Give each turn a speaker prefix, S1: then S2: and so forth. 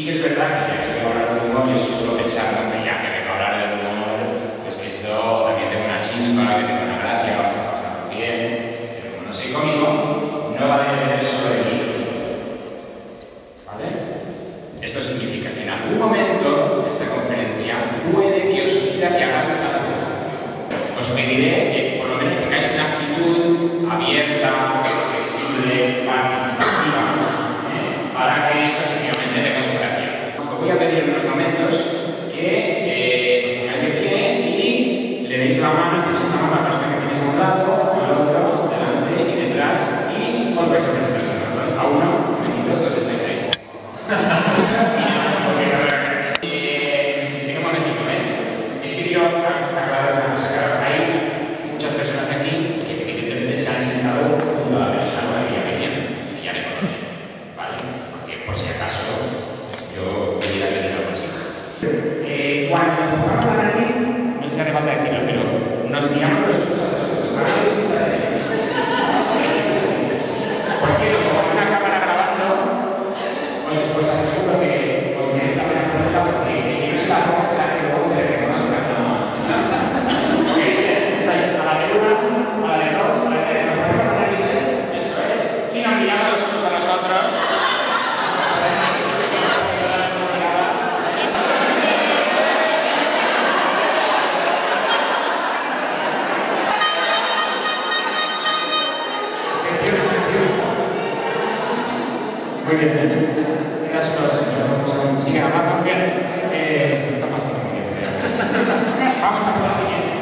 S1: sí que es verdad que ya que tengo que hablar de humor, yo suelo pensar, hombre, ya que vengo a hablar del humor, pues que esto también tengo una chispa, que tengo una gracia, vamos a pasarlo bien, pero como no soy cómico, no va a depender solo de mí. ¿Vale? Esto significa que en algún momento esta conferencia puede que os pida que hagáis algo. Os pediré que por lo menos tengáis una actitud abierta, flexible, participativa, para que esto efectivamente tenga su gracia. Os voy a pedir en unos momentos que os pongáis de pie y le deis la mano, estéis la mano a la persona que tienes a un lado, al otro, delante y detrás, y os vais a presentar a uno, un momentito, todos estáis ahí. Venga un momentito, es que quiero aclarar una cosa, claro, hay muchas personas aquí que evidentemente se han sentado junto a la persona con la que yo venía, y ya me conocen, ¿vale? Porque por si acaso yo quería tener algo así. Cuando nos pongamos la nariz, no te hace falta decirlo, pero nos miramos los unos a los otros. Porque como hay una cámara grabando, pues aseguro que os merece la pena hacerla porque no es la cosa que luego se reconozca, no. Ok, estáis a la de una, a la de dos, a la de tres, nos ponemos las narices, eso es, y nos miramos los unos a los otros. Muy bien, gracias a todos. Sigue grabando, bien, se está pasando muy bien. Vamos a por la siguiente.